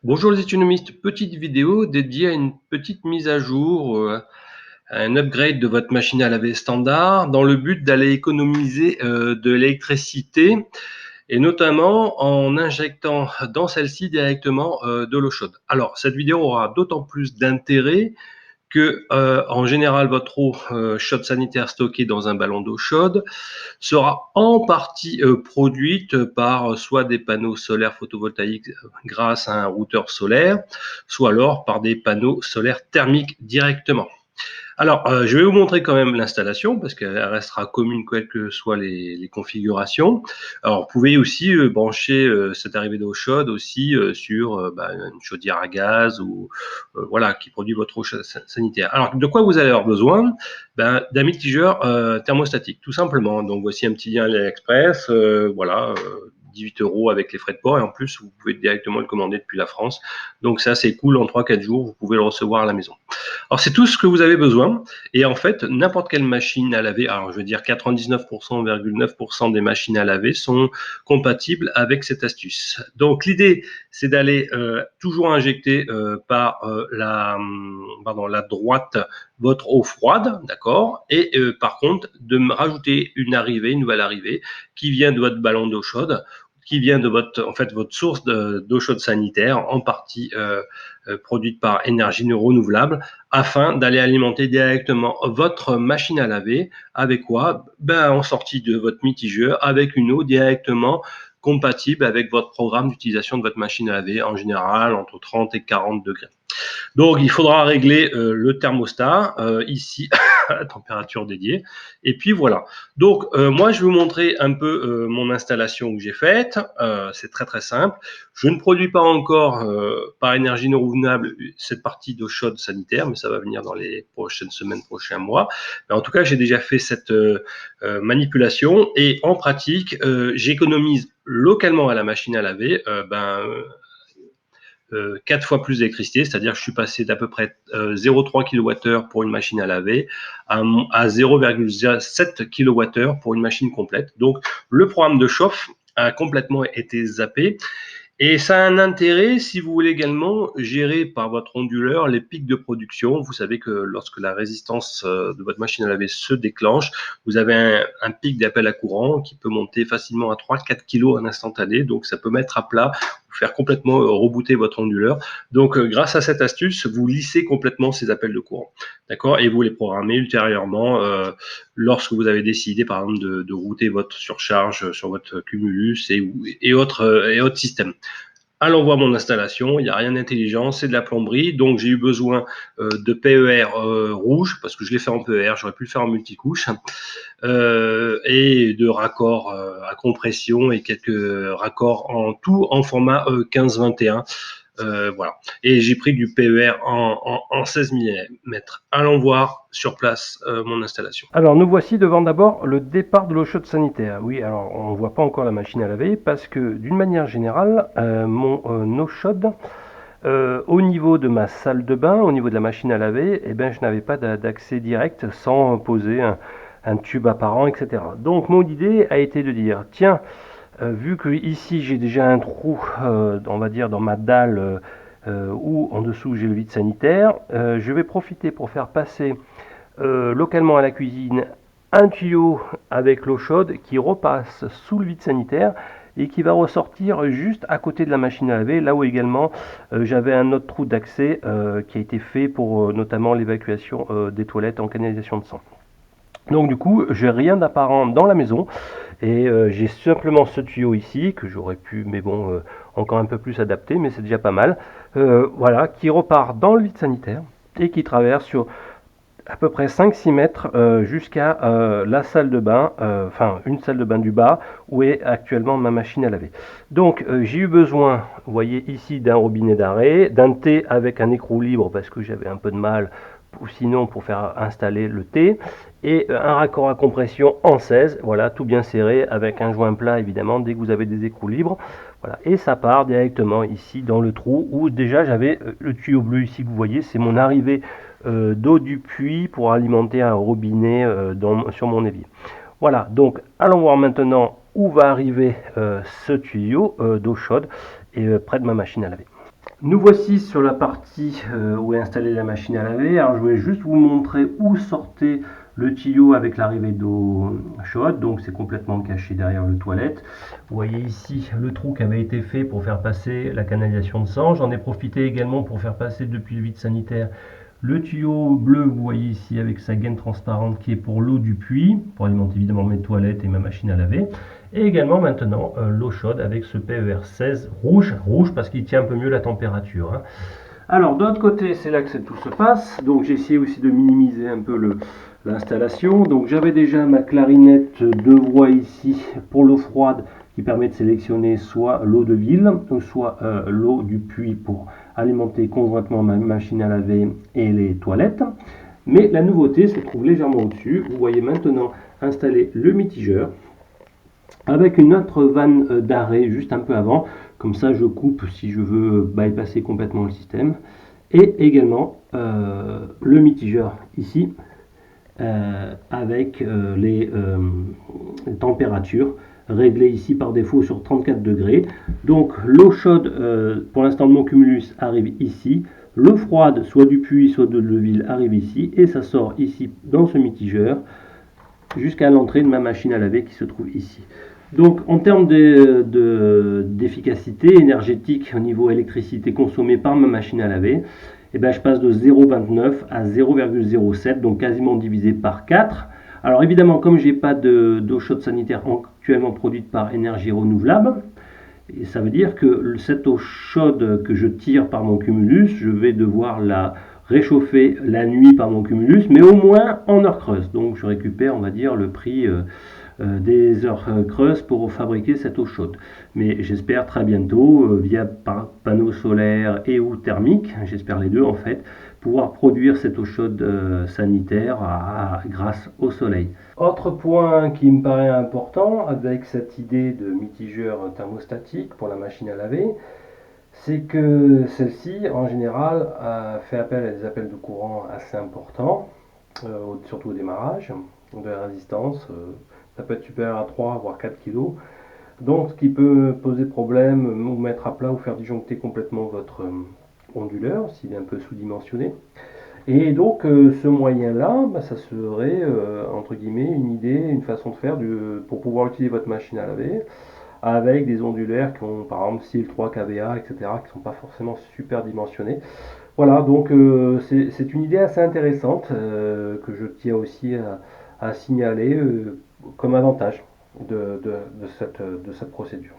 Bonjour les économistes, petite vidéo dédiée à une petite mise à jour, à un upgrade de votre machine à laver standard dans le but d'aller économiser de l'électricité et notamment en injectant dans celle-ci directement de l'eau chaude. Alors cette vidéo aura d'autant plus d'intérêt que en général votre eau chaude sanitaire stockée dans un ballon d'eau chaude sera en partie produite par soit des panneaux solaires photovoltaïques grâce à un routeur solaire, soit alors par des panneaux solaires thermiques directement. Alors, je vais vous montrer quand même l'installation parce qu'elle restera commune quelles que soient les configurations. Alors, vous pouvez aussi brancher cette arrivée d'eau chaude aussi sur une chaudière à gaz ou voilà qui produit votre eau sanitaire. Alors, de quoi vous allez avoir besoin? D'un mitigeur thermostatique, tout simplement. Donc, voici un petit lien AliExpress. Voilà. 18 € avec les frais de port et en plus vous pouvez directement le commander depuis la France, donc ça c'est cool, en 3-4 jours vous pouvez le recevoir à la maison. Alors c'est tout ce que vous avez besoin et en fait n'importe quelle machine à laver, alors je veux dire 99,9% des machines à laver sont compatibles avec cette astuce. Donc l'idée c'est d'aller toujours injecter par la droite votre eau froide, d'accord, et par contre de me rajouter une nouvelle arrivée qui vient de votre ballon d'eau chaude, qui vient de votre source d'eau chaude sanitaire, en partie produite par énergie renouvelable, afin d'aller alimenter directement votre machine à laver. Avec quoi? En sortie de votre mitigeur, avec une eau directement compatible avec votre programme d'utilisation de votre machine à laver, en général entre 30 et 40 degrés. Donc, il faudra régler le thermostat ici à la température dédiée. Et puis voilà. Donc, moi, je vais vous montrer un peu mon installation que j'ai faite. C'est très très simple. Je ne produis pas encore par énergie renouvelable cette partie d'eau chaude sanitaire, mais ça va venir dans les prochaines semaines, prochains mois. Mais en tout cas, j'ai déjà fait cette manipulation et en pratique, j'économise localement à la machine à laver 4 fois plus d'électricité, c'est-à-dire que je suis passé d'à peu près 0,3 kWh pour une machine à laver à 0,7 kWh pour une machine complète. Donc le programme de chauffe a complètement été zappé. Et ça a un intérêt si vous voulez également gérer par votre onduleur les pics de production. Vous savez que lorsque la résistance de votre machine à laver se déclenche, vous avez un pic d'appel à courant qui peut monter facilement à 3-4 kg en instantané. Donc ça peut mettre à plat, vous faire complètement rebooter votre onduleur. Donc grâce à cette astuce, vous lissez complètement ces appels de courant. D'accord? Et vous les programmez ultérieurement lorsque vous avez décidé par exemple de router votre surcharge sur votre cumulus et autres systèmes. Alors, voir mon installation, il n'y a rien d'intelligent, c'est de la plomberie. Donc, j'ai eu besoin de PER rouge, parce que je l'ai fait en PER, j'aurais pu le faire en multicouche, et de raccords à compression et quelques raccords en tout en format 15-21. Voilà. Et j'ai pris du PER en 16 mm. Allons voir sur place mon installation. Alors nous voici devant d'abord le départ de l'eau chaude sanitaire. Oui, alors on ne voit pas encore la machine à laver parce que d'une manière générale, mon eau chaude, au niveau de ma salle de bain, au niveau de la machine à laver, eh ben, je n'avais pas d'accès direct sans poser un tube apparent, etc. Donc mon idée a été de dire, tiens, vu que ici j'ai déjà un trou, on va dire dans ma dalle, où en dessous j'ai le vide sanitaire, je vais profiter pour faire passer localement à la cuisine un tuyau avec l'eau chaude qui repasse sous le vide sanitaire et qui va ressortir juste à côté de la machine à laver, là où également j'avais un autre trou d'accès qui a été fait pour notamment l'évacuation des toilettes en canalisation de sang. Donc du coup, j'ai rien d'apparent dans la maison et j'ai simplement ce tuyau ici que j'aurais pu, mais bon, encore un peu plus adapté, mais c'est déjà pas mal. Voilà, qui repart dans le vide sanitaire et qui traverse sur à peu près 5-6 mètres jusqu'à la salle de bain, enfin une salle de bain du bas où est actuellement ma machine à laver. Donc j'ai eu besoin, vous voyez ici, d'un robinet d'arrêt, d'un T avec un écrou libre parce que j'avais un peu de mal, ou sinon pour faire installer le T, et un raccord à compression en 16, voilà, tout bien serré avec un joint plat évidemment dès que vous avez des écrous libres. Voilà, et ça part directement ici dans le trou où déjà j'avais le tuyau bleu ici que vous voyez, c'est mon arrivée d'eau du puits pour alimenter un robinet sur mon évier. Voilà, donc allons voir maintenant où va arriver ce tuyau d'eau chaude et près de ma machine à laver. Nous voici sur la partie où est installée la machine à laver. Alors je vais juste vous montrer où sortait le tuyau avec l'arrivée d'eau chaude, donc c'est complètement caché derrière le toilette. Vous voyez ici le trou qui avait été fait pour faire passer la canalisation de sang. J'en ai profité également pour faire passer depuis le vide sanitaire le tuyau bleu, vous voyez ici avec sa gaine transparente qui est pour l'eau du puits, pour alimenter évidemment mes toilettes et ma machine à laver. Et également maintenant l'eau chaude avec ce PER 16 rouge parce qu'il tient un peu mieux la température. Alors de l'autre côté, c'est là que tout se passe. Donc j'ai essayé aussi de minimiser un peu l'installation. Donc j'avais déjà ma clarinette de voix ici pour l'eau froide qui permet de sélectionner soit l'eau de ville ou soit l'eau du puits pour alimenter conjointement ma machine à laver et les toilettes. Mais la nouveauté se trouve légèrement au-dessus. Vous voyez maintenant installer le mitigeur avec une autre vanne d'arrêt juste un peu avant. Comme ça, je coupe si je veux bypasser complètement le système. Et également le mitigeur ici avec les températures réglées ici par défaut sur 34 degrés. Donc l'eau chaude pour l'instant de mon cumulus arrive ici. L'eau froide, soit du puits, soit de l'eau de ville, arrive ici. Et ça sort ici dans ce mitigeur jusqu'à l'entrée de ma machine à laver qui se trouve ici. Donc en termes d'efficacité énergétique au niveau électricité consommée par ma machine à laver, eh ben, je passe de 0,29 à 0,07, donc quasiment divisé par 4. Alors évidemment, comme je n'ai pas d'eau chaude sanitaire actuellement produite par énergie renouvelable, et ça veut dire que cette eau chaude que je tire par mon cumulus, je vais devoir la réchauffer la nuit par mon cumulus, mais au moins en heure creuse. Donc je récupère, on va dire, le prix des heures creuses pour fabriquer cette eau chaude. Mais j'espère très bientôt, via panneaux solaires et ou thermiques, j'espère les deux en fait, pouvoir produire cette eau chaude sanitaire grâce au soleil. Autre point qui me paraît important avec cette idée de mitigeur thermostatique pour la machine à laver, c'est que celle-ci, en général, fait appel à des appels de courant assez importants, surtout au démarrage, de la résistance. Ça peut être supérieur à 3 voire 4 kg. Donc ce qui peut poser problème ou mettre à plat ou faire disjoncter complètement votre onduleur s'il est un peu sous-dimensionné. Et donc ce moyen-là, ça serait entre guillemets une idée, une façon de faire pour pouvoir utiliser votre machine à laver avec des ondulaires qui ont par exemple 6 3 kVA, etc., qui ne sont pas forcément super dimensionnés. Voilà, donc c'est une idée assez intéressante que je tiens aussi à signaler comme avantage de cette procédure.